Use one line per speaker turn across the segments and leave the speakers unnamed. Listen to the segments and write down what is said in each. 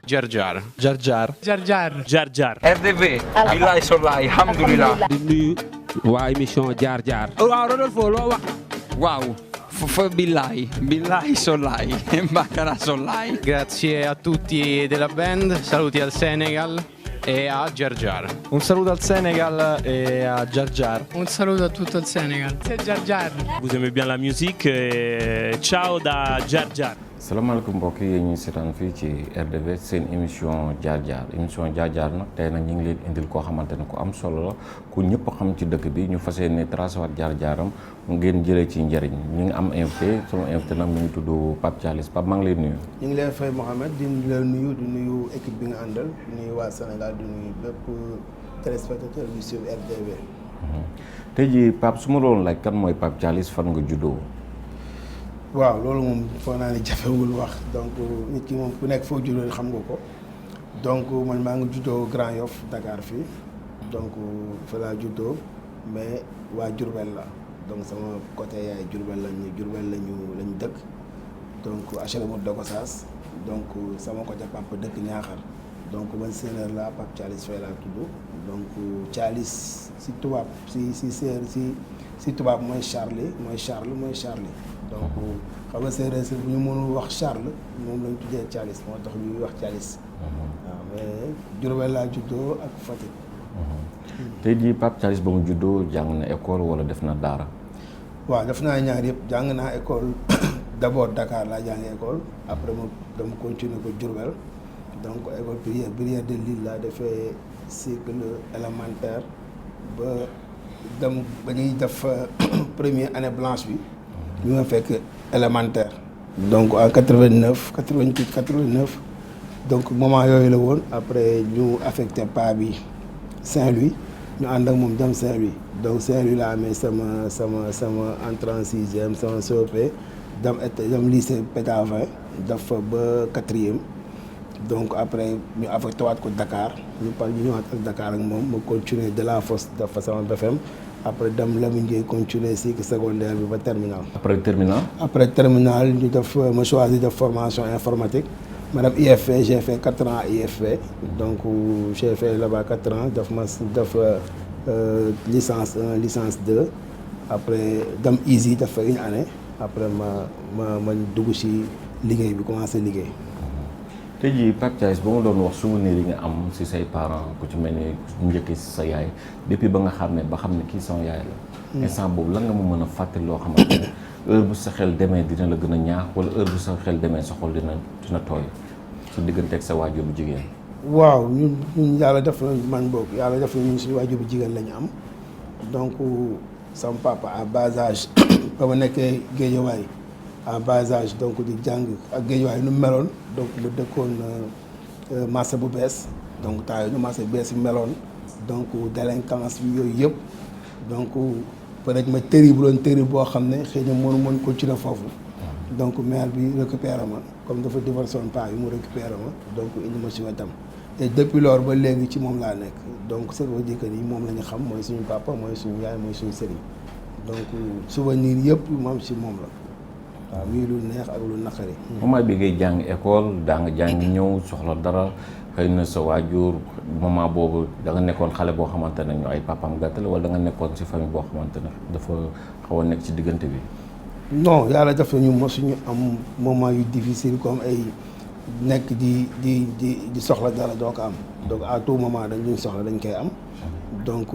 Jar Jar.
Jar Jar.
Jar Jar.
Jar Jar.
RDV. Billaay Sollaay alhamdulilah.
di nuyu waa émission Jar Jar.
waaw Rodolfo loo wax.
Waaw. Fa billahi Sollaay Baccara Sollaay.
Grazie a tutti della band, saluti al Senegal e a Jar Jar.
Un saluto al Senegal e a Jar Jar.
Un saluto a tutto il Senegal. C'est Jar Jar.
Vous aimez bien la musique. Ciao da Jar Jar.
salaamaaleykum mbokk yi ñuy seetaan fii ci RDV seen émission Jar Jar nag tey nag ñu ngi leen indil koo xamante ne ku am solo la ku ñëpp xam ci dëkk bi ñu fas yéene tracé waat jaar-jaaram ngeen jëlee ci njëriñ ñu ngi am invité sama invité nag mu ngi tudd Pape Thialis Pape maa ngi lay nuyu.
ñu ngi lay fay Mohamed di la nuyu di nuyu équipe bi nga àndal di nuyu waa Sénégal di nuyu bépp téléspectateur bi sur RDV.
tey jii Pape su ma doon laaj kan mooy Pape Thialis fan nga juddoo.
waaw loolu moom foog naa ne jafewul wax donc nit ki moom ku nekk foo juddoo xam nga ko donc man maa ngi juddoo Grand Yoff Dakar fii donc fa laa juddoo mais waa Diourbel la donc sama côté yaay Diourbel lañu dëkk donc HLM Dogossas donc sama côté papa dëkk Ñaaxar donc man séeréer la Pape Thialis Faye laa tudd donc Thialis si tubaab si tubaab mooy Charlie donc xam nga séeréer si bu ñu mënul wax Charles moom lañ tuddee Thialis moo tax ñuy wax Thialis waaw mais Diourbel laa juddoo ak Fatick.
tey jii Pape Thialis ba mu juddoo jàng na école wala def na daara.
waaw def naa ñaar yëpp jàng naa école d'abord Dakar laa jàng école après ma dama continuer ko Diourbel donc école primaire de Lille laa defee cycle élémentaire ba ñuy def première année blanche bi. ñu nga fekk élémentaire donc en 89 donc moment yooyu la woon après ñu affecté pa bi Saint-Louis ñu ànd ak moom dem Saint-Louis donc Saint-Louis la amee sama entrée en sixième sama COP dem lycée Pétavin def fa ba quatrième donc après ñu affecté waat ko Dakar ñu ñëwaat ak Dakar ak moom ma continuer de la Fosse def fa sama BFM après dem Lamine Gueye continuer cycle secondaire bi ba terminal. après terminal ñu def ma choisir def formation informatique ma dem IFP j'ai fait 4 ans à IFP donc j'ai fait là-bas 4 ans def licence 1 licence 2 après dem ISI def fa une année après ma dugg ci liggéey bi commencé liggéey.
tey jii Pape Thialis ba ma doon wax souvenir yi nga am ci say parents ku ci mel ni njëkkee ci sa yaay depuis ba nga xam ne kii sama yaay la. instant boobu lan nga ma mën a fàttali loo xamante ne heure bu sa xel demee dina la gën a ñaax wala heure bu sa xel demee sa xol dina tooy su digganteeg sa waajur bu jigéen.
waaw ñun yàlla def na man boobu yàlla def na ñun suñu waajur bu jigéen la ñu am donc sama papa à bas âge ba ma nekkee Guédiawaye à bas âge donc di jàng ak Guédiawaye nu meloon donc mu dëkkoon marché bu bees donc temps yii nu marché bu bees yi meloon donc délinquance bi yooyu yëpp donc peut-être ma terrible boo xam ne xëy na mën continuer foofu donc maire bi récupéré ma comme dafa divorcé woon paa bi mu récupéré ma donc indi ma si wetam et depuis lors ba léegi ci moom laa nekk donc ça veut dire que ni moom la ñu xam mooy suñu papa mooy suñu yaay mooy suñu sëriñ donc souvenir yëpp moom si moom la. waaw muy lu neex ak lu naqari.
moment bi ngay jàng école daa nga jàng ñëw soxla dara xëy na sa waajur moment boobu da nga nekkoon xale boo xamante ne ñu ay papaam gàttal wala da nga nekkoon ci famille boo xamante ne dafa xaw a nekk ci diggante bi.
non yàlla def nañu mosuñu am moment yu difficile comme ay nekk di soxla dara doo ko am donc à tout moment dañ luñ soxla dañ koy am donc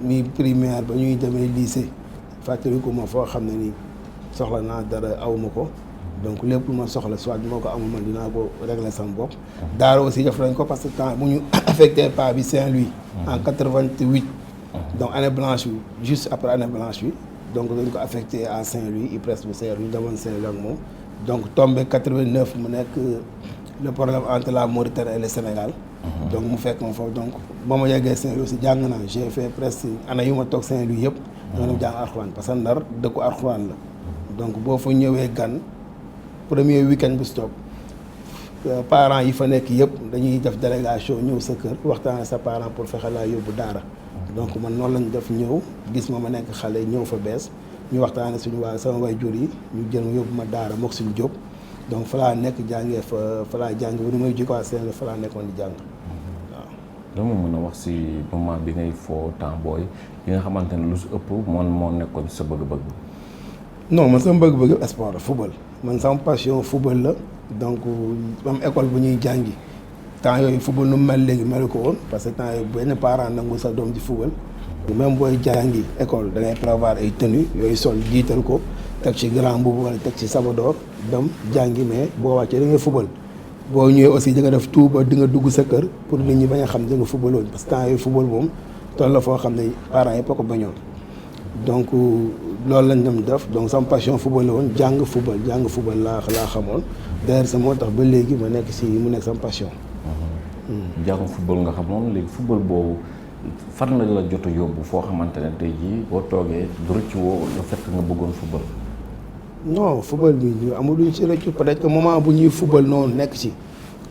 mi primaire ba ñuy demee lycée fàttaliku ma foo xam ne ni. soxla naa dara awma ko donc lépp lu ma soxla soit bi ma ko amul man dinaa ko régler sama bopp. daara aussi def nañ ko parce que temps bu ñu affecté pa bi Saint-Louis. en 88. donc année blanche bi juste après année blanche bi donc dañ ko affecté à Saint-Louis IPRES bu Saint-Louis ñu demoon Saint-Louis ak moom donc tombé 89 mu nekk le problème entre la Mauritanie et le Sénégal. donc mu fekk ma foofu donc ba ma yeggee Saint-Louis aussi jàng naa j'ai fait presque année yu ma toog Saint-Louis yëpp. dama dem jàng alxuraan parce que Ndar dëkku alxuraan la. donc boo fa ñëwee gan premier week-end bu stop parents yi fa nekk yëpp dañuy def délégation ñëw sa kër waxtaan sa parent pour fexe laa yóbbu daara donc man noonu lañ def ñëw gis ma nekk xale ñëw fa bees ñu waxtaane suñu waa sama way jur yi ñu jël ma yóbbu ma daara mook suñu jóg donc fa laa nekk jàngee fa laa jàng bu ni may jógee Sénégal fa laa nekkoon di jàng waaw.
dama mën a wax si moment bi ngay foo temps booy yi nga xamante ne lu si ëpp moo nekkoon sa bëgg-bëgg.
non man sama bëgg-bëgg sport la football man sama passion football la donc am école bu ñuy jàngi temps yooyu football nu mu mel léegi melu ko woon parce que temps yooyu benn parent nangu sa doom di football. même booy jàngi école da ngay prévoir ay tenues yooyu sol jiital ko teg ci grand boobu wala teg ci sabadoor dem jàngi mais boo wàccee da ngay football. boo ñëwee aussi di nga def tout ba di nga dugg sa kër pour nit ñi bañ a xam di nga football woon parce que temps yooyu football moom toll la foo xam ne parents yëpp a ko bañoon donc loolu lañ dem def donc sama passion football la woon jàng football laa xamoon d'ailleurs sa moo tax ba léegi ma nekk si mu nekk sama passion.
jàng football nga xamoon léegi football boobu fan la jot a yóbbu foo xamante ne tey jii boo toogee du rëcc woo le fait que nga bëggoon football.
non football bi amul luñ ci rëccu peut-être que moment bu ñuy football noonu nekk ci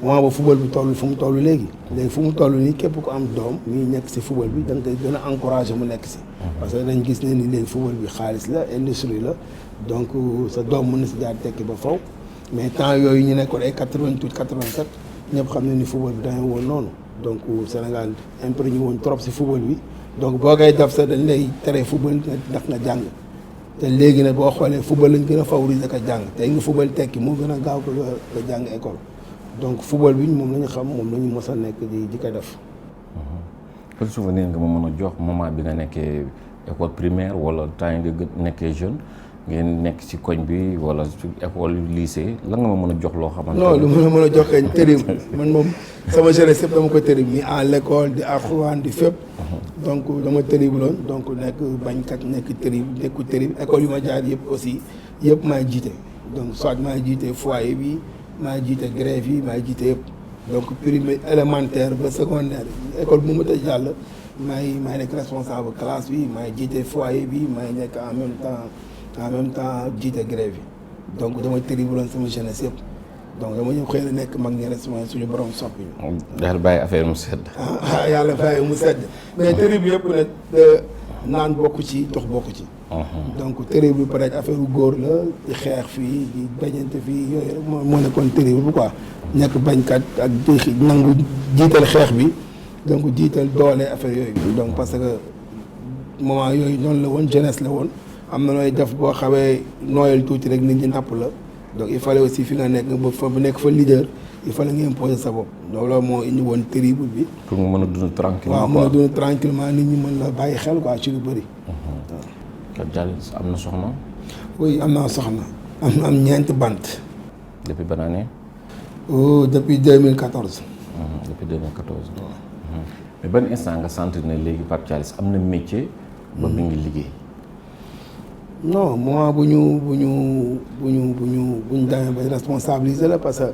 moment ba football bi toll fu mu toll léegi fu mu toll nii képp ku am doom ñuy nekk ci football bi da nga koy gën a encourager mu nekk ci. parce que dañ gis ne ni léegi football bi xaalis la industrie la donc sa doom mën na si jaar tekki ba faw mais temps yooyu ñu nekkoon ay 88 87 ñëpp xam ne ni football bi dañoo woon noonu donc Sénégal imprégné woon trop ci football bi donc boo koy def sax dañ lay tere football ndax nga jàng. te léegi nag boo xoolee football lañ gën a favoriser ka jàng tey nga football tekki moo gën a gaaw ko nga jàng école donc football bi moom la ñu xam moom la ñu mos a nekk di ko def.
quel souvenir nga ma mën a jox moment bi nga nekkee école primaire wala temps yi nga nekkee jeune ngeen nekk ci koñ bi wala ci école lycée lan nga ma mën a jox loo xamante
non lu ma mën a jox kañ terrible man moom sama jeunesse yëpp dama ko terrible ni à l'école di alxuraan di fépp. donc dama terrible loon donc nekk bañkat nekk terrible école yu ma jaar yëpp aussi yëpp maay jiite donc soit maay jiite foyer bi maay jiite grève yi maay jiite yëpp donc primaire élémentaire ba secondaire école bu ma tëj jàll maay nekk responsable classe bi maay jiite foyer bi maay nekk en même temps jiite grève yi donc dama terrible loon sama jeunesse yëpp donc dama ñëw xëy na nekk mag ñi rek suñu borom soppi ñu.
daal bàyyi affaire mu sedd.
yàlla bàyyi mu sedd mais terrible yëpp nag naan bokk ci dox bokk ci. donc terrible bi peut-être affaire góor la di xeex fii di bañante fii yooyu rek moo nekkoon terrible bi quoi. nekk bañkat ak nangu jiital xeex bi donc jiital doole affaire yooyu. donc parce que moment yooyu noonu la woon jeunesse la woon am na nooy def boo xawee nooyal tuuti rek nit ñi napp la. donc il fallait aussi fi nga nekk bu nekk fa leader il fallait nga imposer sa bopp donc loolu moo indi woon terrible bi.
pour nga mën a dund tranquillement
waaw mën a dund tranquillement nit ñi mën la bàyyi xel quoi ci lu bëri.
Pape Thialis am na soxna.
oui am naa soxna am ñeenti bant.
depuis ban année.
depuis 2014.
depuis 2014. mais ban instant nga sentir ne léegi Pape Thialis am na métier. ba mi ngi liggéey.
non moment bu ñu demee ba responsabiliser la parce que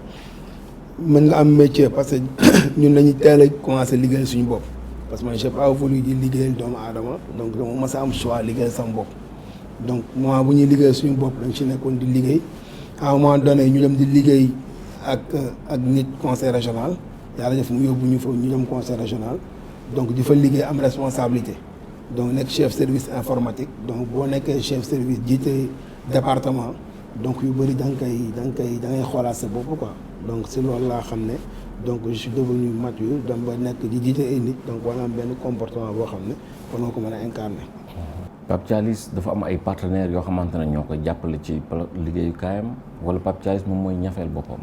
mën nga am métier parce que ñun dañuy teel a commencé liggéeyal suñu bopp parce que man j'ai pas voulu di liggéeyal doomu aadama donc dama mës a am choix liggéeyal sama bopp donc moment bu ñuy liggéeyal suñu bopp dañ ci nekkoon di liggéey à un moment donné ñu dem di liggéey ak nit conseil régional yàlla def mu yóbbu ñu fa ñu dem conseil régional donc di fa liggéey am responsabilité donc nekk chef service informatique donc boo nekkee chef service jiite département donc yu bëri da ngay xoolaat sa bopp quoi donc si loolu laa xam ne donc je suis devenu mature dem ba nekk di jiite ay nit donc wala am benn comportement boo xam ne war nga ko mën a incarner.
Pape Thialis dafa am ay partenaires yoo xamante ne ñoo koy jàppale ci liggéeyukaayam wala Pape Thialis moom mooy ñafeel boppam.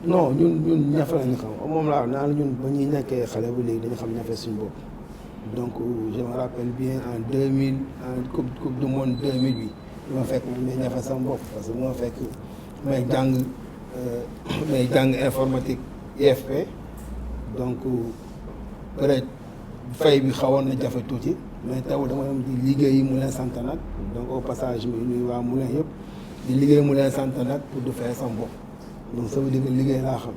non ñun ñafe lañu xam moom laa naan ñun ba ñuy nekkee xale ba léegi dañu xam ñafe suñu bopp. donc je me rappelle bien en 2000 en coupe du monde 2008 bi ma fekk may ñafe sama bopp parce que ma fekk may jàng informatique IFP donc peut-être fay bi xawoon na jafe tuuti mais teewul dama dem di liggéeyi Moulin sant nag donc au passage mi nuyu waa Moulin yëpp di liggéey Moulin sant nag pour di fay sama bopp donc ça veut dire que liggéey laa xam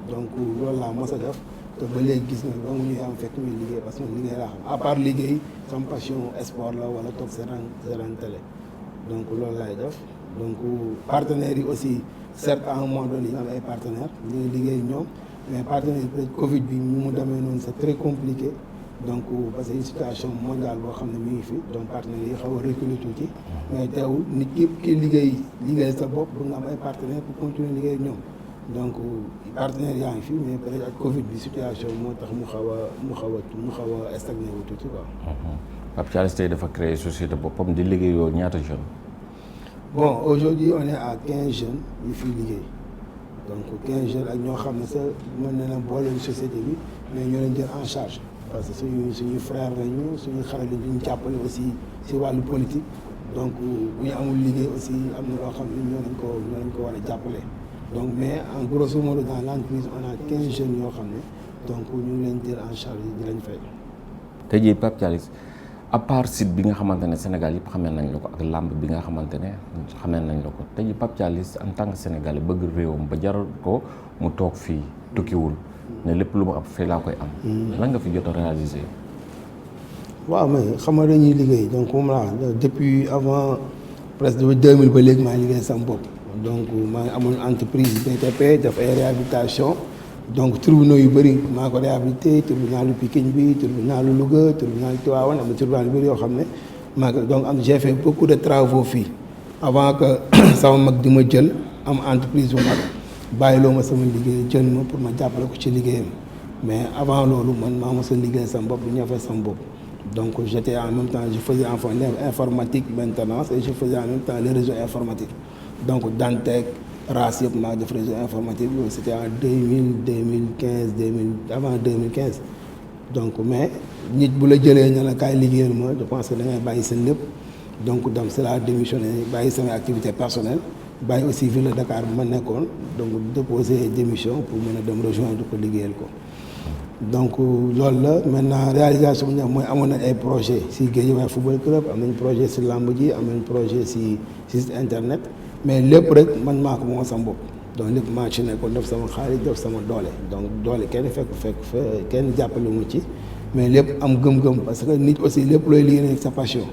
donc loolu laa mos a def te ba léegi gis nga ba mu ñuy am fekk muy liggéey parce que liggéey laa xam à part liggéey sama passion sport la wala toog seetaan télé donc loolu laay def donc partenaires yi aussi certes à un moment donné ñu am ay partenaires ñu ngi liggéey ñoom mais partenaires yi peut-être Covid bi mu demee noonu c'est très compliqué donc parce que une situation mondiale boo xam ne mi ngi fi donc partenaires yi xaw a reculer tuuti mais teewul nit yëpp ki liggéey sa bopp ba nga am ay partenaires pour continuer liggéey ak ñoom donc partenaires yaa ngi fi mais peut-être ak Covid bi situation moo tax mu xaw a stagné wu tuuti quoi.
Pape Thialis tey dafa créer société boppam di liggéeyoo ñaata jeunes.
Bon aujourd'hui on est à 15 jeunes yu fiy liggéey donc 15 jeunes ak ñoo xam ne sax mën na leen boole société bi mais ñoo leen jël en charge parce que suñu frère lañu suñu xarit lañu ñu jàppale aussi si wàllu politique donc bu ñu amul liggéey aussi am na loo xam ne ñoo lañ ko war a jàppale donc mais en grosso modo dans l'entreprise on a 15 jeunes yoo xam ne donc ñu ngi leen jël en charge di lañ fay.
tey jii Pape Thialis à part site bi nga xamante ne Sénégal yëpp xamee nañ la ko ak làmb bi nga xamante ne xamee nañ la ko tey jii Pape Thialis en tant que Sénégalais bëgg réewam ba jaral ko mu toog fii tukkiwul ne lépp lu mu am fii laa koy am. lan nga fi jot a réaliser.
waaw mais xam nga dañuy liggéey donc moom laa depuis avant presque depuis 2000 ba léegi maa ngi liggéey sama bopp donc maa ngi amoon entreprise BTP def ay réhabilitation. donc tribunaux yu bëri maa ko réhabilité tribunalu Pikine bi tribunalu Louga tribunalu Tivaouane am na tribunal yu bëri yoo xam ne maa ko donc j'ai fait beaucoup de travaux fii avant que sama mag di ma jël am entreprise bu mag bàyyiloo ma sama liggéey jël ma pour ma jàppale ko ci liggéeyam mais avant loolu man maa mos a liggéey sama bopp di ñëfee sama bopp donc j'étais en même temps je faisais en informatique maintenance et je faisais en même temps les réseaux informatiques donc Dantec race yëpp maa def réseau informatique loolu c'était en 2015 avant 2015 donc mais nit bu la jëlee ne la kaay liggéeyal ma je pense que da ngay bàyyi seen lépp donc dem c'est la démissionné bàyyi sama activité personnelle bàyyi aussi ville de Dakar bu ma nekkoon donc déposer démission pour mën a dem rejoindre ko liggéeyal ko donc loolu la maintenant réalisation bi ñu mooy amoon nañ ay projet si Guédiawaye football club am nañ projet si lamb ji am nañ projet si site internet mais lépp rek man maa ko moom sama bopp donc lépp maa ci nekkoon def sama xaalis def sama doole donc doole kenn fekk kenn jàppale mu ci mais lépp am gëm-gëm parce que nit aussi lépp looy liggéey avec sa passion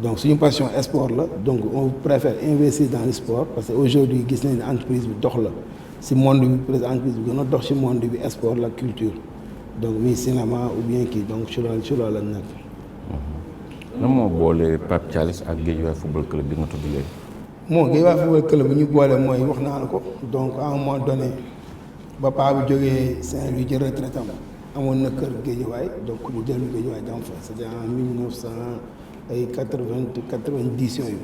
donc suñu passion sport la donc on préfère investir dans le sport parce que aujourd'hui gis nañ ne entreprise bi dox la si monde bi peut-être entreprise bi gën a dox si monde bi sport la culture donc muy cinéma ou bien kii donc ci loolu lañ nekk.
lan moo boole Pape Thialis ak Guédiawaye football club bi nga tudd léegi.
moo Guédiawaye football club bi ñu boole mooy wax naa la ko donc à un moment donné ba paa bi jógee Saint-Louis jël retraite am amoon na kër Guédiawaye donc ñu dellu Guédiawaye dem fa c'était en 90 yooyu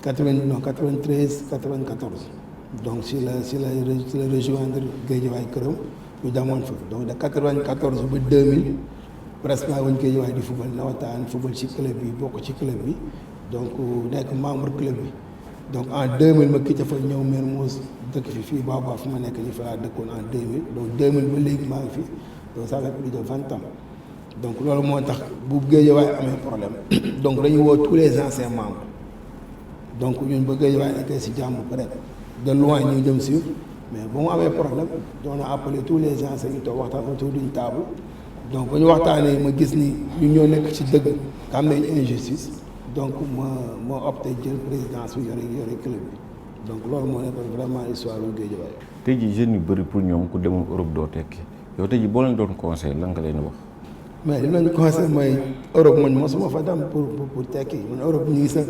93 94 donc si la rejoindre Guédiawaye këram ñu demoon fa donc de 94 ba 2000 presque maa woon Guédiawaye di football nawetaan football ci club bi bokk ci club bi donc nekk membre club bi donc en 2000 ma quitté fa ñëw Mermoz dëkk fii Baobab fu ma nekk nii fa laa dëkkoon en 2000 donc 2000 ba léegi maa ngi fi donc ça fait plus de 20 ans donc loolu moo tax bu Guédiawaye amee problème donc dañuy woo tous les anciens membres donc ñun ba Guédiawaye nekkee si jàmm peut-être de loin ñu jëm si mais ba mu amee problème doon na appeler tous les anciens ñu toog waxtaan autour d'une table donc ba ñu waxtaanee ma gis ni ñu ñoo nekk ci dëgg nga am nañ injustice donc ma opté jël présidence bi yore club bi donc loolu moo nekk vraiment histoire bu Guédiawaye.
tey jii jeunes yu bëri pour ñoom ku demul Europe doo tekki yow tey jii boo leen doon conseil lan nga leen wax.
mais li ma leen conseil mooy Europe man mosuma fa dem pour tekki man Europe ñu ngi sax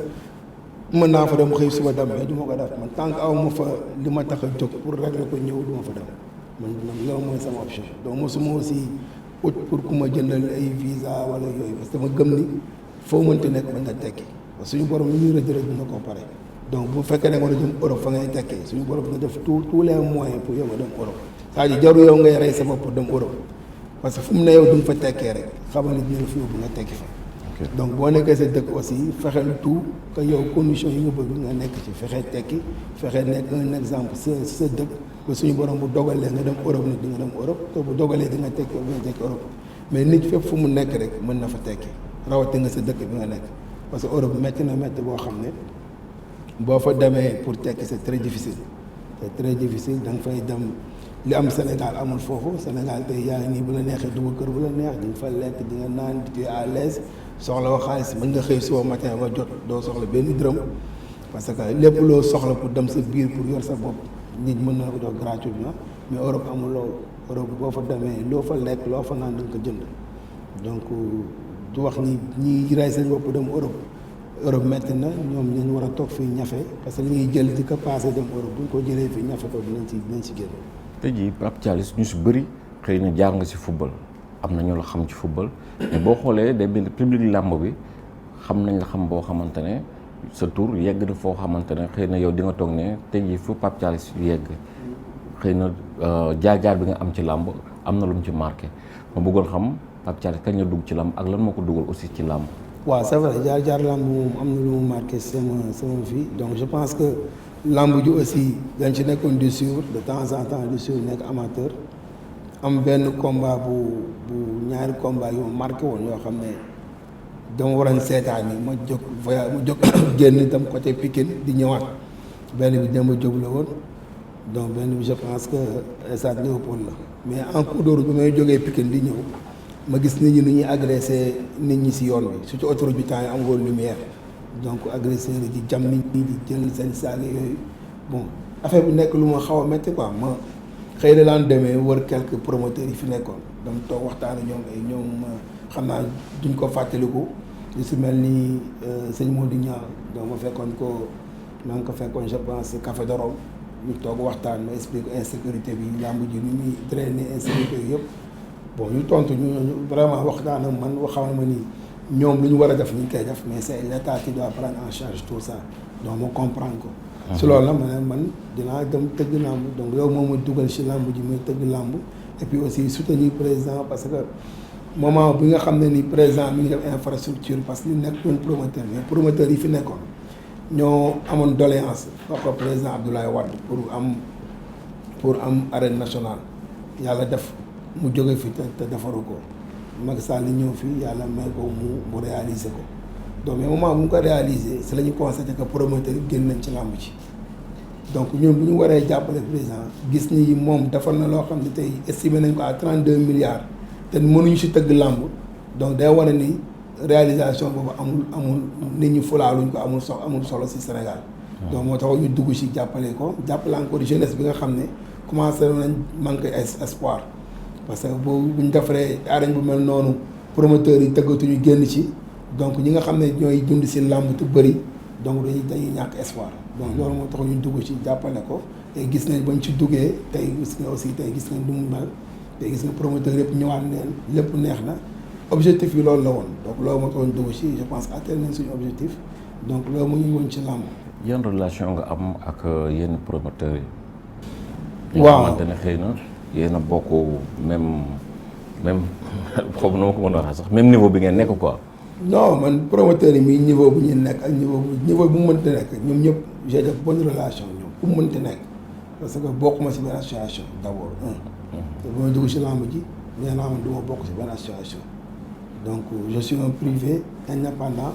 mën naa fa dem xëy suba dem mais du ma ko def man tant que aw ma fa li ma tax a jóg pour régler ko ñëw du ma fa dem man loolu mooy sama option donc mosuma aussi ut pour ku ma jëndal ay visa wala yooyu parce que ma gëm ni foo mënti nekk mën nga tekki parce que suñu borom lu ñuy rëdd dina ko pare donc bu fekkee ne nga dem Europe fa ngay tekkee suñu borom dina def tous les moyens pour yow nga dem Europe c'est-à-dire jaru yow ngay rey sa bopp pour dem Europe parce que fu mu ne yow du nga fa tekkee rek xamal ni dina la fi yóbbu nga tekki fa. donc boo nekkee sa dëkk aussi fexeel tout que yow conditions yi nga bëgg nga nekk ci fexe tekki fexe nekk un exemple sa dëkk ba suñu borom bu dogalee nga dem Europe nag di nga dem Europe te bu dogalee di nga tekki Europe mais nit fépp fu mu nekk rek mën na fa tekki rawati nga sa dëkk bi nga nekk parce que Europe métti na métti boo xam ne boo fa demee pour tekki c'est très difficile da nga fay dem li am Sénégal amul foofu Sénégal tey yaa ngi nii bu la neexee dugg kër bu la neex di nga fa lekk di nga naan di à l'aise soxla woo xaalis mën nga xëy suba matin nga jot doo soxla benn dërëm parce que lépp loo soxla pour dem sa biir pour yor sa bopp nit mën na ko jox gratuitement mais Europe amul loolu Europe boo fa demee loo fa lekk loo fa naan da nga ko jënd donc du wax ni ñi rey seen bopp dem Europe métti na ñoom ñu war a toog fii ñafe parce que li ñuy jël di ko passé dem Europe bu ñu ko jëlee fii ñafe ko dinañ ci génn.
tey jii Pape Thialis ñu si bëri xëy na jaar nga si football am na ñu la xam ci football mais boo xoolee day bind public làmb bi xam nañ la xam boo xamante ne sa tur yegg na foo xamante ne xëy na yow di nga toog ne tey jii fu Pape Thialis yegg xëy na jaar-jaar bi nga am ci làmb am na lu mu ci marqué ma bëggoon xam Pape Thialis kañ la dugg ci làmb ak lan moo ko dugal aussi ci làmb.
waaw c'est vrai jaar làmb moom am na lu mu marqué sama vie donc je pense que làmb ji aussi dañ ci nekkoon di suivre de temps en temps di suivre nekk amateur am benn combat bu ñaari combat yu ma marqué woon yoo xam ne dama waroon seetaan ni ma jóg voyage ma jóg génn tam côté Pikine di ñëwaat benn bi Demba Diop la woon donc benn bi je pense que stade Léopold la mais en cours de route bi may jógee Pikine di ñëw ma gis nit ñi nu ñuy agressé nit ñi si yoon bi surtout autoroute bi temps yi am woon lumière donc agresseurs yi di jam nit ñi di jël seen saaga yooyu bon affaire bu nekk lu ma xaw a métti quoi ma xëy na laan demee wër quelques promoteurs yi fi nekkoon donc toog waxtaan ak ñoom xam naa duñ ko fàttaliku lu si mel ni sëñ Modou Niang donc ma fekkoon ko maa ngi ko fekkoon je pense Café de Rome ñu toog waxtaan ma explique insécurité bi làmb ji ni ñuy drainer insécurité yi yëpp bon ñu tontu ñu vraiment waxtaan ak man waxaw ma ni ñoom lu ñu war a def ñu ngi koy def mais c'est l'État qui doit prendre en charge tout ça donc ma comprendre ko. si loolu la ma ne man dinaa dem tëgg làmb donc loolu moom ma dugal si làmb ji muy tëgg làmb et puis aussi soutenir président parce que moment bi nga xam ne ni président mi ngi def infrastructure parce que ñu nekk doon promoteur mais promoteur yi fi nekkoon ñoo amoon doléance wax ko président Abdoulaye Wade pour am arène nationale yàlla def mu jóge fi te defaru ko Macky Sall ñëw fii yàlla may ko mu réaliser ko donc mais moment bu mu ko réaliser c'est la ñu constaté que promoteur yi génn nañ ci làmb ci donc ñun bu ñu waree jàppale président gis ni moom defal na loo xam ne tey estimé nañ ko à 32 milliards te mënuñu si tëgg làmb donc day wane ni réalisation boobu amul nit ñi fulaaluñ ko amul solo si Sénégal donc moo tax ñu dugg si jàppale encore jeunesse bi nga xam ne commencé nañ manqué espoir parce que boobu bu ñu defaree arène bu mel noonu promoteurs yi tëggatuñu génn ci donc ñi nga xam ne ñooy dund si làmb te bëri donc dañuy ñàkk espoir donc loolu moo tax ñu dugg ci jàppale ko te gis nañ bañ ci duggee tey gis nga aussi tey gis nañ du mu mel te gis nga promoteur yëpp ñëwaat neen lépp neex na objectif yi loolu la woon donc loolu moo tax ñu dugg ci je pense atteindre nañ suñu objectif donc loolu mu ñu woon ci làmb.
yan relation nga am ak yenn promoteurs yi.
waaw
xamante ne xëy na yéen a bokk même xaw na ma ko mën a waxee sax même niveau bi ngeen nekk quoi.
non man promoteur yi mi niveau bu ñu nekk ak niveau bu mu mënti nekk ñoom ñëpp j'ai de bonne relation ñoom bu mu mënti nekk parce que bokkuma si benn association d'abord te bu ma dugg si lamb ji nee naa man du ma bokk si benn association donc je suis un privé indépendant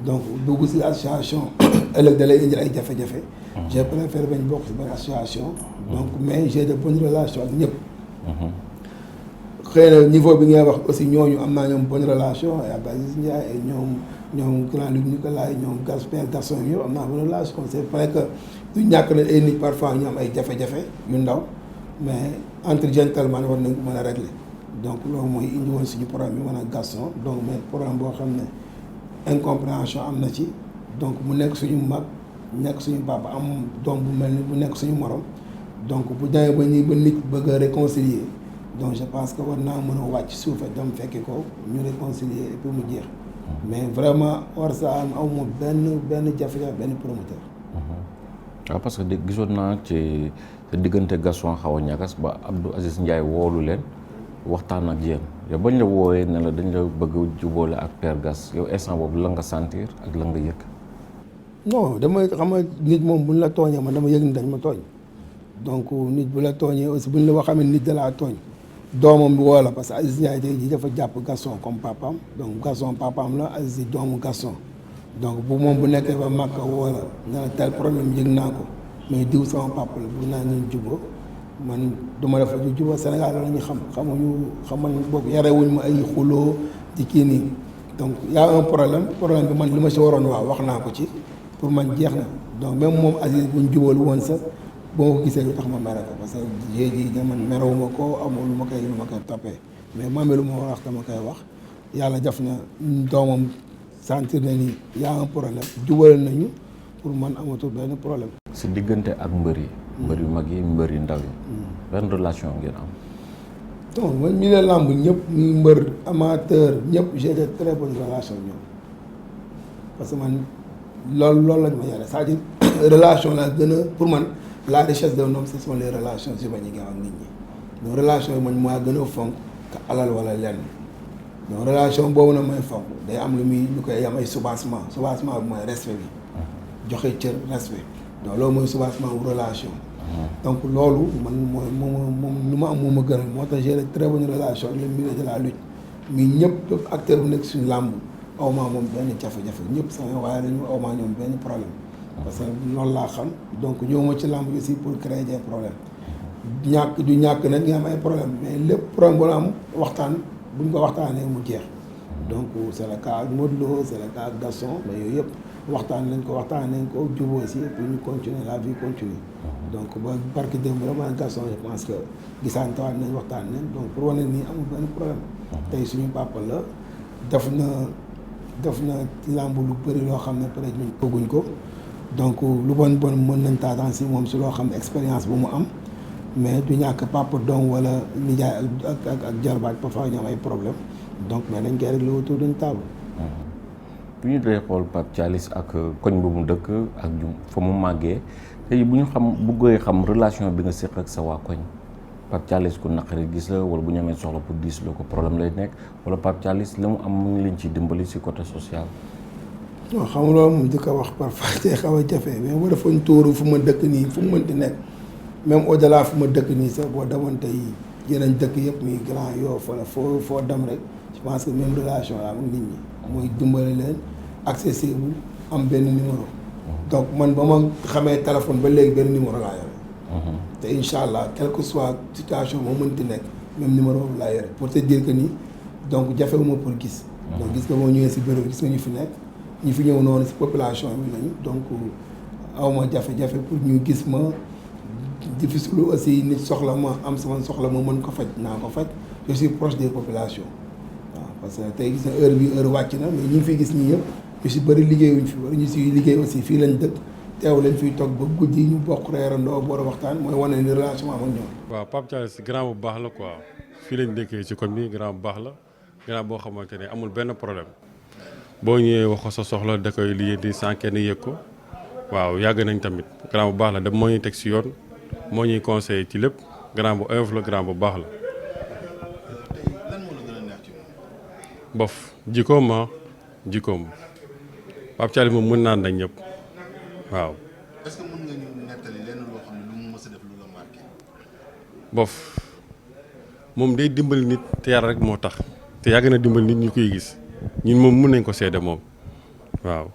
donc dugg si association ëllëg da lay indil ay jafe-jafe j'ai préféré bañ bokk si benn association donc mais j'ai de bonnes relations ak ñëpp xëy na niveau bi ngay wax aussi ñooñu am naa ñoom bonne relation ay Abdou Aziz Ndiaye ay ñoom grand Luc Nicolaï ñoom Gaston yi am naa bonne relation c'est vrai que du ñàkk na ay nit parfois ñu am ay jafe-jafe yu ndaw mais entre gentleman war nañ ko mën a régler donc loolu mooy indi woon suñu problème bi mën a Gaston donc mais problème boo xam ne incompréhension am na ci donc mu nekk suñu mag nekk suñu papa am doom bu mel ni bu nekk suñu morom donc bu demee ba nit bëgg a réconcilier donc je pense que war naa mën a wàcc suufe dem fekki ko ñu réconcilier et puis mu jeex mais vraiment war sa am awma benn jafe-jafe benn promoteur.
waaw parce que gisoon naa ci sa diggante Gaston xaw a ñagas ba Abdou Aziz Ndiaye woolu leen waxtaan ak yéen yow bañ la woowee ne la dañ la bëgg jubóole ak Père Gas yow instant boobu la nga sentir ak la nga yëg.
non dama xam nga nit moom buñ la tooñee man dama yëg ni dañ ma tooñ donc nit bu la tooñee aussi buñ la waxee nit da laa tooñ. doomam bi woo la parce que Aziz Ndiaye tey jii dafa jàpp Gaston comme papaam donc Gaston papaam la Aziz di doomu Gaston donc bu moom bu nekkee ba Makka woo la ne la tel problème yëg naa ko mais diw sama papa la bu naa ñu jubóo man du ma def lu jubóo Sénégal la ñu xamuñ boobu yarewuñ ma ay xuloo di kii nii donc y a un problème bi man li ma si waroon wax naa ko ci pour man jeex na donc même moom Aziz buñ jubóolu woon sax boo ko gisee lu tax ma mere ko parce que ji man merewuma ko amul lu ma koy toppee mais ma amee lu ma wax dama koy wax yàlla def na doomam sentir na ni y a un problème jubale nañu pour man amatul benn problème.
si diggante ak mbër yu mag yi mbër yu ndaw yi. benn relation ngeen am.
donc man mi la làmb ñëpp muy mbër amateur ñëpp j'ai de très bonnes relations ñoom parce que man loolu lañ ma yore c'est-à-dire relation la gën a pour man la richesse d'un homme ce sont les relations humaines yi nga am nit ñi donc relation yi man maa gën a fonk ka alal wala lenn donc relation boobu nag may fonk day am lu koy am ay soubassement bi mooy respect bi joxe cër respect donc loolu mooy soubassement wu relation donc loolu man mooy moom lu ma am moo ma gënal moo tax j'ai de très bonnes relations ak le milieu de la lutte mais ñëpp acteur bu nekk suñu làmb awmaa moom benn jafe-jafe ñëpp sama waaye dañu awmaa ñoom benn problème parce que loolu laa xam donc ñëwuma ci làmb aussi pour créer des problèmes ñàkk nag nga am ay problème mais lépp problème bu la am waxtaan buñ ko waxtaanee mu jeex donc c'est le cas ak Modou Lo c'est le cas ak Gaston mais yooyu yëpp waxtaan nañ ko jubóo aussi et puis ñu continuer la vie continue donc ba barki démb la ma Gaston je pense que gisaantawaat nañ waxtaan nañ donc pour wane nii amul benn problème tey suñu papa la def na làmb lu bëri loo xam ne peut être ñun bëgguñ ko donc lu bon mën nañ taataan si moom si loo xam ne expérience bu mu am mais du ñàkk papa doom wala nijaay ak jarbaat parfois ñu am ay problème donc mais dañ koy réglé autour d'une table.
bu ñu dee xool Pape Thialis ak koñ bu mu dëkk ak fa mu màggee tey bu ñu bëggee xam relation bi nga séq ak sa waa koñ Pape Thialis ku naqari gis la wala bu ñu amee soxla pour diis la ko problème lay nekk wala Pape Thialis la mu am mu ngi leen ci dimbali si côté social.
non xam nga loolu moom di ko wax parfois tey xaw a jafe mais boo defoon tóoru fu ma dëkk nii fu mu mënti nekk même au delà fu ma dëkk nii sax boo demoon tey yeneen dëkk yëpp muy Grand Yoff wala foo dem rek je pense que même relation la am nit ñi mooy dimbali leen accessible am benn numéro donc man ba ma xamee téléphone ba léegi benn numéro laa yore te incha allah quelle que soit situation moo mënti nekk même numéro boobu laa yore pour te dire que ni donc jafewuma pour gis donc gis nga boo ñëwee si bureau gis nga ñu fi nekk ñi fi ñëw noonu si population bi lañu donc awma jafe-jafe pour ñu gis ma difficile aussi nit soxla ma am sama soxla ma mën ko faj naa ko faj je suis proche des populations waaw parce que tey gis na heure wàcc na mais ñi fi gis ñii yëpp ñu si bëri liggéeyuñ fi wala ñu si liggéey aussi fii lañ dëkk teew lañ fiy toog ba guddi ñu bokk reerandoo boor a waxtaan mooy wane ni relation am ak ñoom.
waaw Pape Thialis grand bu baax la quoi fii lañ dëkkee ci koñ bi grand bu baax la grand boo xamante ne amul benn problème boo ñëwee wax ko sa soxla da koy liggéey sans kenn yëg ko waaw yàgg nañ tamit grand bu baax la moo ñuy teg si yoon moo ñuy conseillé ci lépp grand bu oyof la grand bu baax la. bof jikkoom Pape Thialis moom mën naan dañ ñëpp waaw.
est-ce que mën nga ñu nettali lenn loo xam ne lu mu mës a def lu la marqué.
bof moom day dimbali nit te yàlla rek moo tax te yàgg na dimbali nit ñu koy gis ñun moom mën nañ ko seede moom waaw.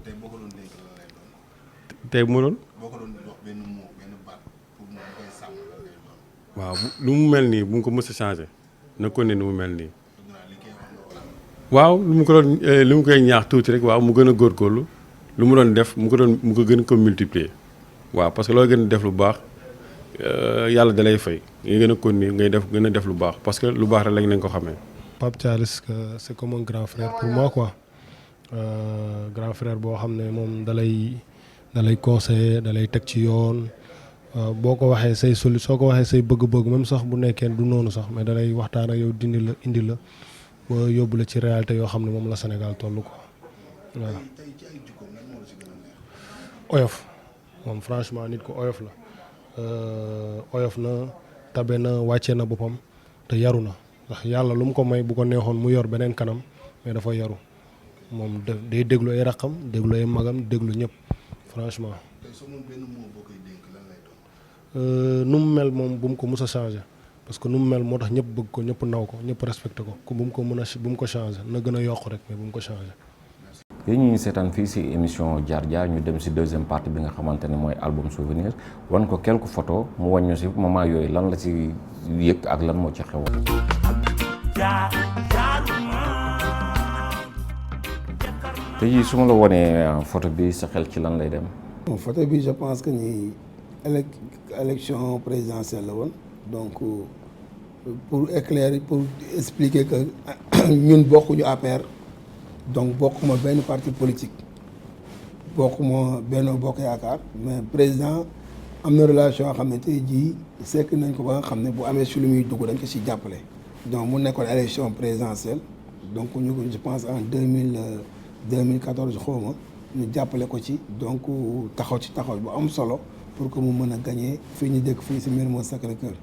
tey boo ko doon dégg lan lay doon.
tey mu doon.
boo ko doon wax benn mot benn baat pour mu koy sàmm lan lay doon.
waaw lu mu mel nii bu mu ko mës a changé na ko ne ni mu mel nii. waaw lu mu koy ñaax tuuti rek waaw mu gën a góorgóorlu lu mu doon def mu ko gën ko multiplier waaw parce que loo gën a def lu baax yàlla da lay fay ngay gën a continuer ngay gën a def lu baax parce que lu baax rek lañ leen ko xamee.
Pape Thialis c'est comme un grand frère pour moi quoi grand frère boo xam ne moom da lay conseiller da lay teg ci yoon boo ko waxee soo ko waxee say bëgg-bëgg même sax bu nekkee du noonu sax mais da lay waxtaan ak yow indi la ba yóbbu la ci réalité yoo xam ne moom la Sénégal toll ko waaw. oyof moom franchement nit ko oyof la oyof na tabe na wàccee na boppam te yaru na ndax yàlla lu mu ko may bu ko neexoon mu yor beneen kanam mais dafa yaru moom day déglu ay raqam déglu ay magam déglu ñëpp franchement. nu mu mel moom bu mu ko mus a changé parce que nu mu mel moo tax ñëpp bëgg ko ñëpp naw ko ñëpp respecté ko bu mu ko changé na gën a yokk rek mais bu mu ko changé.
yéen ñu ngi seetaan fii ci émission jaar jaar ñu dem ci deuxième partie bi nga xamante ne mooy album souvenir wan ko quelques photos mu wàññi ci moment yooyu lan la ci yëg ak lan moo ci xew. te jii su ma la wonee photo bi sa xel ci lan lay dem.
photo bi je pense que ni élection présidentielle la woon donc pour éclairer pour expliquer que ñun bokkuñu APR donc bokkuma benn parti politique bokkuma Benno Bokk Yaakaar mais président am na relation yoo xam ne tey jii sekk nañ ko ba nga xam ne bu amee si lu muy dugg dañ ko si jàppale. donc mu nekkoon élection présidentielle donc ñu ko je pense en 2014 xawma ñu jàppale ko ci donc taxaw bu am solo pour que mu mën a gagner fii ñu dëkk fii si Mermoz Sacré-Cœur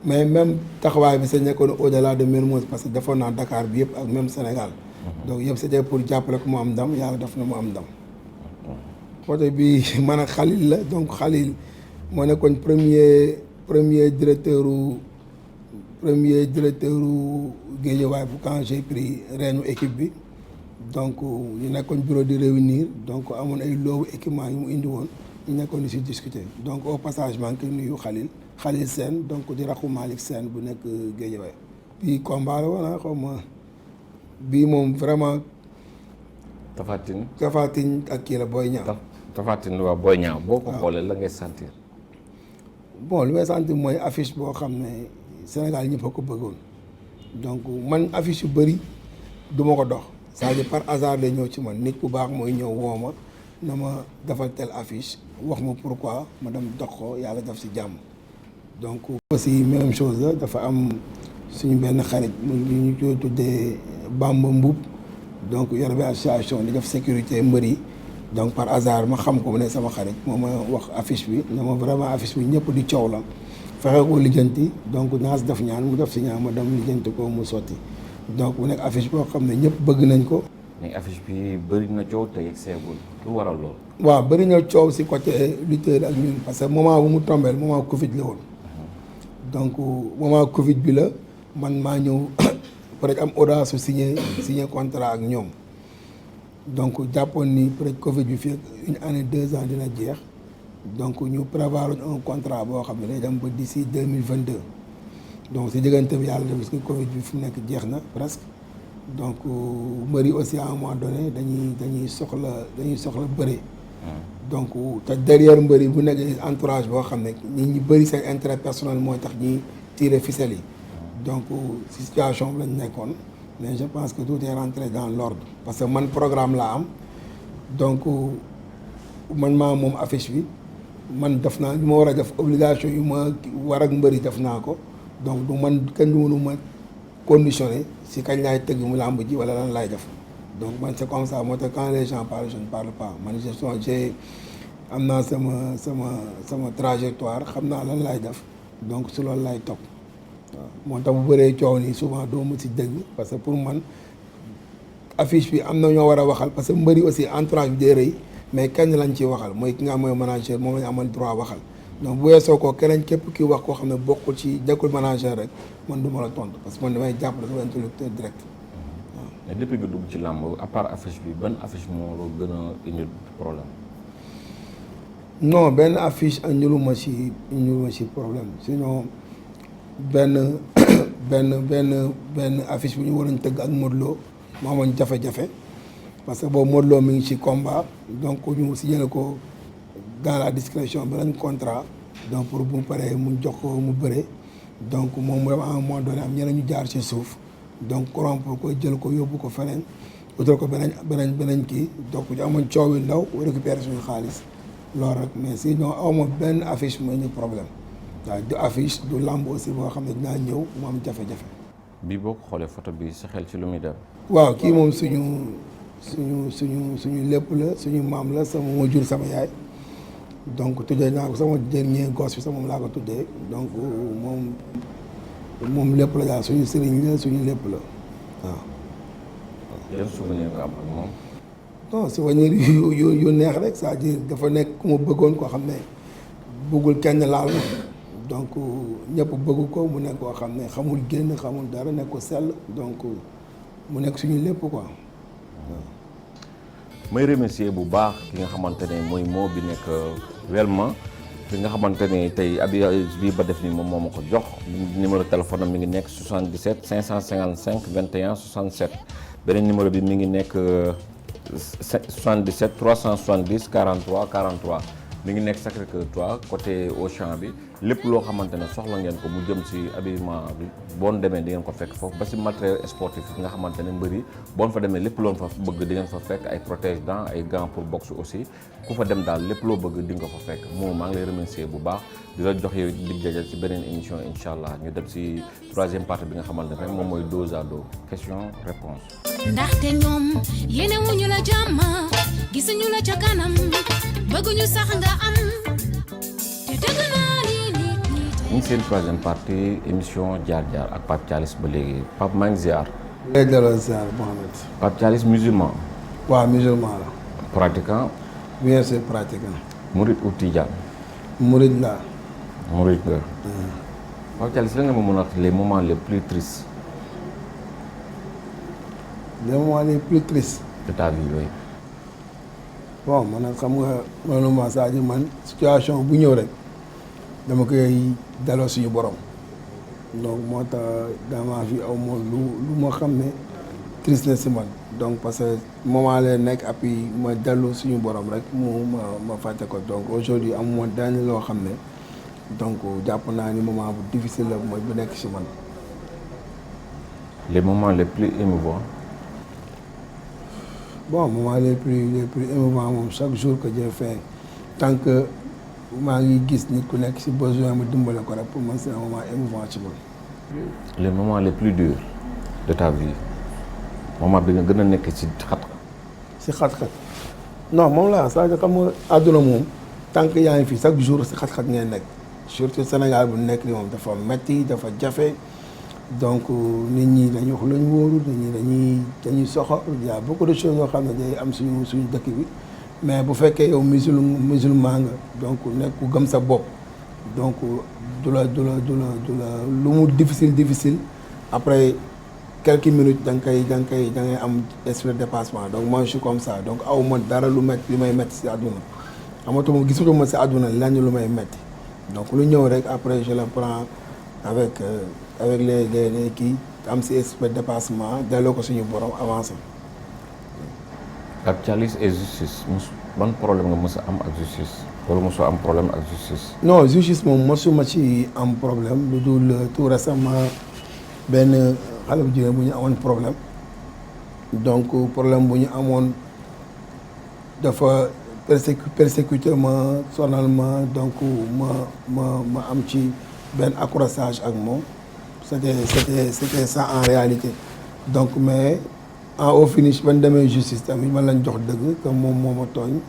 mais même taxawaay bi sa nekkoon au-delà de Mermoz parce que defoon naa Dakar bi yëpp ak même Sénégal donc yëpp c'était pour jàppale ko mu am ndam yàlla def na mu am ndam. côté bi man ak Khalil la donc Khalil moo nekkoon premier directeur Guédiawaye bu quand j'ai pris reenu équipe bi donc ñu nekkoon bureau de réunir donc amoon ay loobu équipement yu mu indi woon ñu nekkoon di si discuter donc au passage maa ngi koy nuyu Khalil Sène donc di raxu Malick Sène bu nekk Guédiawaye. bii combat la woon xaw ma bii moom vraiment.
Tapha
Tine ak kii la Boy Niang.
Tapha Tine waaw Boy Niang boo ko xoolee la ngay sentir.
bon lu may sentir mooy affiche boo xam ne Sénégal ñëpp a ko bëggoon donc man affiche yu bëri du ma ko dox c'est-à-dire par hasard lay ñëw ci man nit ku baax mooy ñëw woo ma na ma defal telle affiche wax ma pourquoi ma dem dox ko yàlla def si jàmm. donc aussi même chose la dafa am suñu benn xarit mu ñu koy tuddee Bamba Mbuub donc yor bi association di def sécurité mbër yi donc par hasard ma xam ko mu ne sama xarit moo ma wax affiche bi ne ma vraiment affiche bi ñëpp di coow la fexe ko lijjanti donc naas def ñaan mu def si ñaan ma dem lijjanti ko mu sotti donc mu nekk affiche boo xam ne ñëpp bëgg nañ ko.
mais affiche bi bëri na coow te yegg seegul lu waral lool.
waaw bëri na coow si côté lutteur ak ñun parce que moment bu mu tombeel moment Covid la woon donc moment Covid bi la man maa ñëw peut-être am audace su signé contrat ak ñoom. donc jàppoon ni peut-être Covid bi fii une année 2 ans dina jeex donc ñu prévoir un contrat boo xam ne day dem ba d'ici 2022 donc si diggante bi yàlla def parce que Covid bi fu mu nekk jeex na presque donc mbër yi aussi à un moment donné dañuy soxla bëri. donc te derrière mbër yi bu nekk entourage boo xam ne ñi bëri seen intérêt personnel mooy tax ñuy tirer ficelle yi donc si situation bi lañ nekkoon. mais je pense que tout est rentré dans l'ordre parce que man programme laa am donc man maa moom affiche bi man def naa li ma war a def obligation yu ma war ak mbëri def naa ko donc du man kenn du mënu ma conditionné si kañ laay tëgg mu làmb ji wala lan laay def donc man c'est comme ça moo tax quand les gens parlent je ne parle pas man j'ai am naa sama trajectoire xam naa lan laay def donc si loolu laay topp. waaw moo tax bu bëree coow nii souvent doo mu si dëgg parce que pour man affiche bi am na ñoo war a waxal parce que mbëri aussi entourage bi day rëy mais kenn lañ ciy waxal mooy ki nga xam mooy manager moom la ñu amal droit waxal donc bu weesoo ko keneen képp ki wax koo xam ne bokkul ci dekkul manager rek man du ma la tontu parce que man damay jàpp sama interlocuteur direct waaw.
mais depuis nga dugg ci làmb à part affiche bi ban affiche moo la gën a indil problème.
non benn affiche indiluma ci problème sinon. benn affiche bu ñu waroon tëgg ak Modou Lo mu amoon jafe-jafe parce que boobu Modou Lo mi ngi ci combat donc ñu signé ko dans la discrétion beneen contrat donc pour bu paree mu jox ko mu bëre donc moom vraiment à un moment donné am ñeneen ñu jaar ci suuf donc corrompre ko jël ko yóbbu ko feneen utal ko beneen kii donc ñu amoon coow yu ndaw récupérer suñu xaalis loolu rek mais sinon awma benn affiche mooy ñu problème. waaw du affiche du lamb aussi boo xam ne dinaa ñëw mu am jafe-jafe.
bii boo ko xoolee photo bi sa xel ci lu muy dem.
waaw kii moom suñu lépp la suñu maam la sama moo jur sama yaay donc tuddee naa ko sama dernier gosse bi sama moom laa ko tuddee donc moom lépp la daal suñu sëriñ la suñu lépp la waaw.
yan souvenir nga am ak moom.
non souvenir yu neex rek c'est-à-dire dafa nekk ku ma bëggoon koo xam ne bëggul kenn laal ma. donc ñëpp bëgg ko mu nekk koo xam ne xamul génn xamul dara nekk ko sell donc mu nekk suñu lépp quoi waaw.
may remercier bu baax ki nga xamante ne mooy moo bi nekk Welma ki nga xamante ne tey abi bii ba def ni moom moo ma ko jox numéro téléphone am mi ngi nekk 77 555 21 67 beneen numéro bi mi ngi nekk 77 370 43 43 mi ngi nekk Sacré-Cœur 3 côté Auchan bi lépp loo xamante ne soxla ngeen ko mu jëm si habillement bi boon demee di ngeen ko fekk foofu ba si matériel sportif nga xamante ne mbëri boon fa demee lépp loon fa bëgg di ngeen fa fekk ay protège-dents ay gants pour boxe aussi ku fa dem daal lépp loo bëgg di nga ko fa fekk moom maa ngi lay remercier bu baax di la jox yow dig daje ci beneen émission incha allah ñu dem si troisième partie bi nga xamante ne moom mooy dos à dos question réponse
ndaxte ñoom yéene wuñu la jàmm gisuñu la ca kanam bëgguñu sax nga am te dëgg naa ni nit ñi
ñu ngi seen troisième partie émission jaar-jaar ak Pape Thialis ba léegi Pape maa ngi ziar.
ngay delloo ziar Mohamed.
Pape Thialis musulman.
waaw musulman la.
pratiquant.
bien sûr pratiquant.
Mouride ou Tidiane.
Mouride laa.
Mouride nga. Pape Thialis la nga ma mën a wax les moments les plus tristes.
les moments les plus tristes.
de ta vie yooyu.
bon man nag xam nga normalement c'est-à-dire man situation bu ñëw rek dama koy delloo suñu borom donc moo tax dama fi aw ma lu ma xam ne triste na si man donc parce que moment lay nekk et puis ma dellu suñu borom rek ma fàtte ko donc aujourd'hui amuma daañu loo xam ne donc jàpp naa ni moment bu difficile la mooy bu nekk si man.
les moments les plus émouvants.
bon moment les plus émouvants moom chaque jour que Dieu fait tant que maa ngi gis nit ku nekk si besoin ma dimbale ko rek pour man c'est un moment émouvant ci man.
les moments les plus durs de ta vie moment bi nga gën a nekk si xat-xat.
si xat-xat non moom laa c'est-à-dire xam nga àdduna moom tant que yaa ngi fi chaque jour si xat-xat ngeen nekk surtout Sénégal bu nekk ni moom dafa metti dafa jafe. donc nit ñi dañuy wax lañu wóoru nit ñi dañuy soxor y a beaucoup de choses yoo xam ne day am suñu dëkk bi mais bu fekkee yow musulman nga donc nekk ku gëm sa bopp donc du la lu mu difficile après quelques minutes da ngay am esprit de dépassement donc moi je suis comme ça donc aw ma dara li may metti si àdduna amatuma gisatuma si àdduna lenn lu may metti donc lu ñëw rek après je le prends avec les kii am si esprit de dépassement delloo ko suñu borom avancé.
Pape Thialis et justice ban problème nga mës a am ak justice wala mosoo am problème ak justice.
non justice moom mosuma ci am problème lu dul tout récemment benn xale bu jigéen bu ñu amoon problème donc problème bu ñu amoon dafa persécuté ma sonal ma donc ma am ci benn accrochage ak moom. c'était ça en réalité donc mais au finish ban demee justice tamit man lañ jox dëgg que moom moo ma tooñ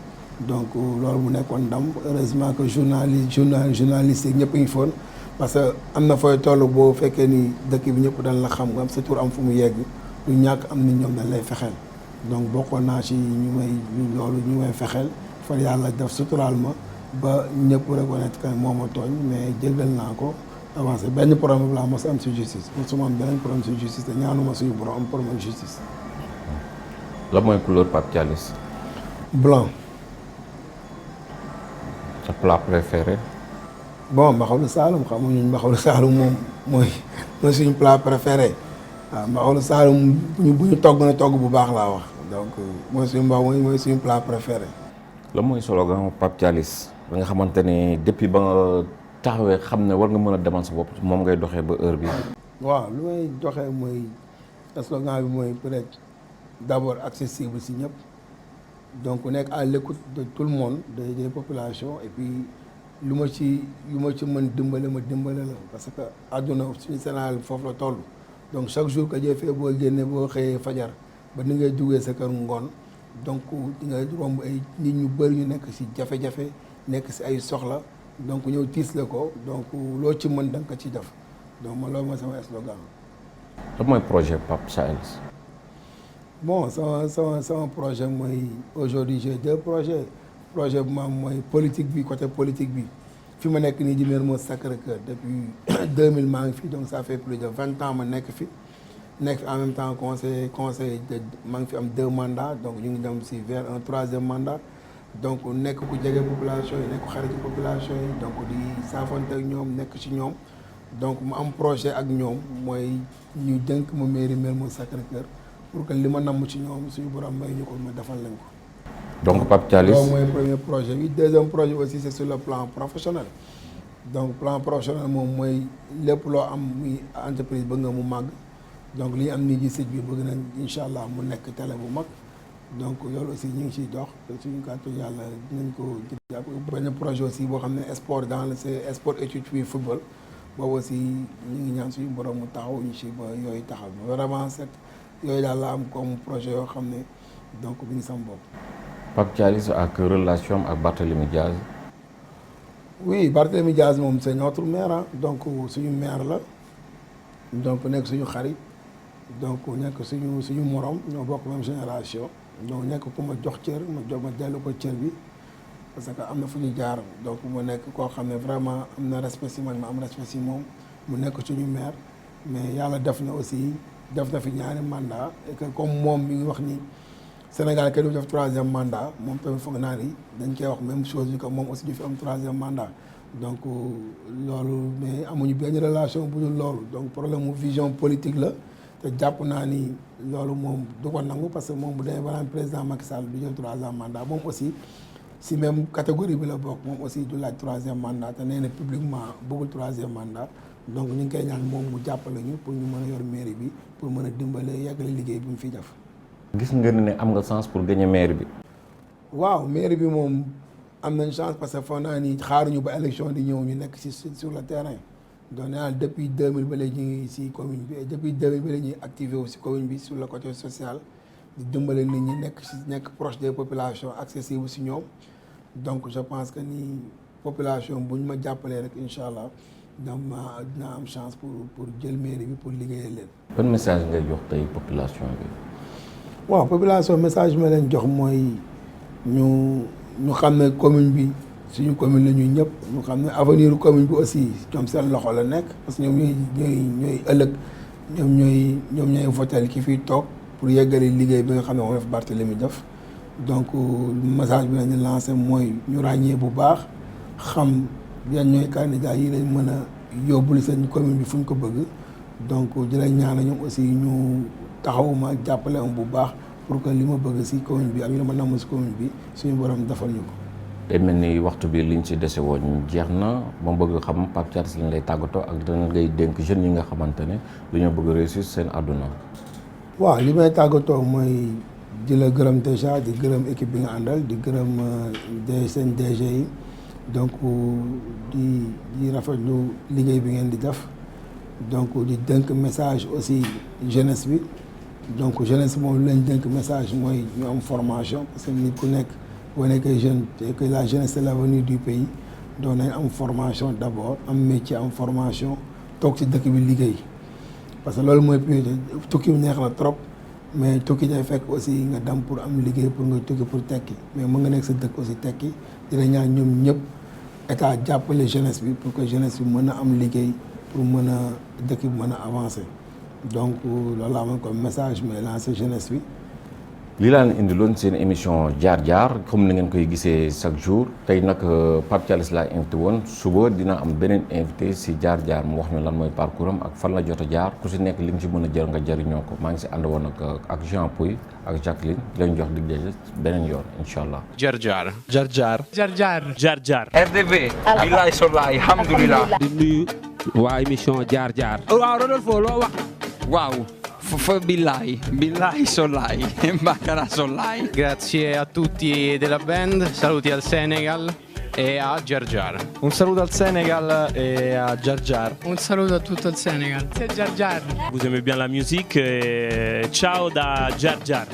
donc loolu mu nekkoon ndam heureusement que journaliste yi ñëpp ngi foon parce que am na fooy toll boo fekkee ni dëkk bi ñëpp dañ la xam nga am sa tur am fu mu yegg du ñàkk am ni ñoom dañ lay fexeel donc bokkoon naa ci ñu may fexeel fa yàlla def suturaal ma ba ñëpp reconnaître que moo ma tooñ mais jéggal naa ko avancé benn problème laa mos am si justice mosuma am beneen problème si justice te ñaanuma suñu borom am problème justice.
la mooy couleur Pape Thialis.
blanc.
sa plat préféré.
bon mbaxalu Saalum xam nga ñun mbaxalu Saalum moom mooy suñu plat préféré waaw mbaxalu Saalum bu ñu togg na togg bu baax laa wax donc mooy suñu plat préféré.
la mooy slogan Pape Thialis ba nga xamante ni depuis ba nga taxawee xam ne war nga mën a demal sa bopp moom ngay doxee ba heure bi
waaw lu may doxee mooy slogan bi mooy peut-être d'abord accessible si ñëpp donc nekk à l'écoute de tout le monde des populations et puis lu ma ci mën dimbale la parce que àdduna suñu Sénégal foofu la toll donc chaque jour que jëfee boo génnee boo xëyee fajar ba ni ngay duggee sa kër ngoon donc di nga romb ay nit ñu bëri ñu nekk si jafe-jafe nekk si ay soxla donc ñëw tiis la ko donc loo ci mën da nga ko ci def donc man loolu mooy sama slogan.
lan mooy projet Pape Thialis.
bon sama projet mooy aujourd'hui j'ai deux projets projet bu ma am mooy politique bi côté politique bi fi ma nekk nii di Mermoz Sacré-Cœur depuis 2000 maa ngi fi donc ça fait plus de 20 ans ma nekk fi en même temps conseil de maa ngi fi am 2 mandats donc ñu ngi dem si vers un 3e mandat. donc nekk ku jege population yi nekk ku xarit population yi donc di saafonte ak ñoom nekk ci ñoom donc mu am projet ak ñoom mooy ñu dénk ma mairie Mermoz Sacré-Cœur pour que li ma namm ci ñoom suñu borom may ñu ko ma defal lañ ko.
donc Pape Thialis
loolu mooy premier projet bi. Deuxième projet aussi c'est sur le plan professionnel donc plan professionnel moom mooy lépp loo am muy entreprise bëgg nga mu màgg donc li ñu am nii ci site bi bëgg nañ incha allah mu nekk télé bu mag donc loolu aussi ñu ngi ciy dox te suñu kàttu yàlla dinañ ko jàpp. benn projet aussi boo xam ne sport dans le sport étude puis football boobu aussi ñu ngi ñaan suñu borom mu taxaw ñu ci ba yooyu taxaw vraiment set yooyu daal la am comme projet yoo xam ne donc mi ngi sama bopp.
Pape Thialis ak relation ak Barthélémy Diaz.
oui Barthélémy Diaz moom c'est notre maire donc suñu maire la donc nekk suñu xarit donc nekk suñu morom ñoo bokk même génération donc nekk ku ma jox cër ma dellu ko cër bi parce que am na fu ñu jaar donc mu nekk koo xam ne vraiment am na respect si man ma am respect si moom mu nekk suñu maire mais yàlla def na aussi def na fi ñaari mandat et que comme moom mi ngi wax ni Sénégal kenn du def troisième mandat moom tamit foog naa ni dañ koy wax même chose bi que moom aussi du fi am troisième mandat donc loolu mais amuñu benn relation bu dul loolu donc problème mu vision politique la te jàpp naa ni loolu moom du ko nangu parce que moom bu demee ba naan président Macky Sall du jël troisième mandat moom aussi si même catégorie bi la bokk moom aussi du laaj troisième mandat te nee na publiquement bëggul troisième mandat donc ñu ngi koy ñaan moom mu jàppale ñu pour ñu mën a yor mairie bi pour mën a dimbale yàggale liggéey bi mu fiy def.
gis nga ne am nga chance pour gagner mairie bi.
waaw mairie bi moom am nañ chance parce que foog naa ni xaaruñu ba élection di ñëw ñu nekk ci sur le terrain donc nee naa depuis 2000 ba léegi ñu ngi ci commune bi et depuis 2000 ba léegi ñuy activé wu ci commune bi sur le côté social di dimbale nit ñi nekk proche des populations accessible ci ñoom donc je pense que ni population bu ñu ma jàppalee rek incha allah dinaa am chance pour jël mairie bi pour liggéeyal leen.
ban message ngay jox tey population bi.
waaw population message ma leen jox mooy ñu xam ne commune bi suñu commune la ñuy ñëpp ñu xam ne avenir commune bi aussi ñoom seen loxo la nekk parce que ñoom ñooy ëllëg ñoom ñooy votel ki fiy toog pour yeggali liggéey bi nga xam ne moom def Barthélémy def donc message bi lañu lancé mooy ñu ràññee bu baax xam yan ñooy candidat yi lañ mën a yóbbul seen commune bi fu ñu ko bëgg donc di leen ñaanal ñoom aussi ñu taxawuma jàppale am bu baax pour que li ma bëgg ci commune bi ak li ma namm ci commune bi suñu borom defal ñu ko.
day mel ni waxtu bi liñ ci dese woon jeex na ma bëgg xam Pape Thialis lañ lay tàggatoo ak dana ngay dénk jeunes yi nga xamante ne dañoo bëgg réussir seen àdduna.
waaw li may tàggatoo mooy di la gërëm déjà di gërëm équipe bi nga àndal di gërëm seen DG yi donc di rafetlu liggéey bi ngeen di def donc di dénk message aussi jeunesse bi donc jeunesse moom lu leen dénk message mooy ñu am formation parce que nit ku nekk boo nekkee jeune et que la jeunesse c'est l'avenir du pays donc nañ am formation d'abord am métier am formation toog ci dëkk bi liggéey parce que loolu mooy priorité tukki neex na trop mais tukki day fekk aussi nga dem pour am liggéey pour nga tukki pour tekki mais mën nga nekk sa dëkk aussi tekki dina ñaan ñoom ñëpp état jàppale jeunesse bi pour que jeunesse bi mën a am liggéey pour mën a dëkk bi mën a avancer donc loolu laa amoon comme message mais lancer jeunesse bi.
lii laa leen indiloon seen émission jaar-jaar comme ni ngeen koy gisee chaque jour tey nag Pape Thialis laa invité woon suba dina am beneen invité si jaar-jaar mu wax ñu lan mooy parcours am ak fan la jot a jaar ku si nekk li nga si mën a jël nga jëriñoo ko maa ngi si ànd woon ak Jean Pouy ak Jacqueline di leen jox dig daje beneen yoon incha allah.
jaar-jaar.
jaar-jaar.
jaar-jaar.
jaar-jaar.
RDV. billaay sollaay alhamdulilah.
di nuyu waa émission jaar-jaar. waaw Rodolfo loo wax.
waaw. Fa billahi sollahi, baccara sollahi.
Grazie a tutti della band, saluti al Senegal e a Jar Jar.
Un saluto al Senegal e a Jar Jar.
Un saluto a tutto il Senegal. C'est Jar Jar.
Vous aimez bien la musique, ciao da Jar Jar.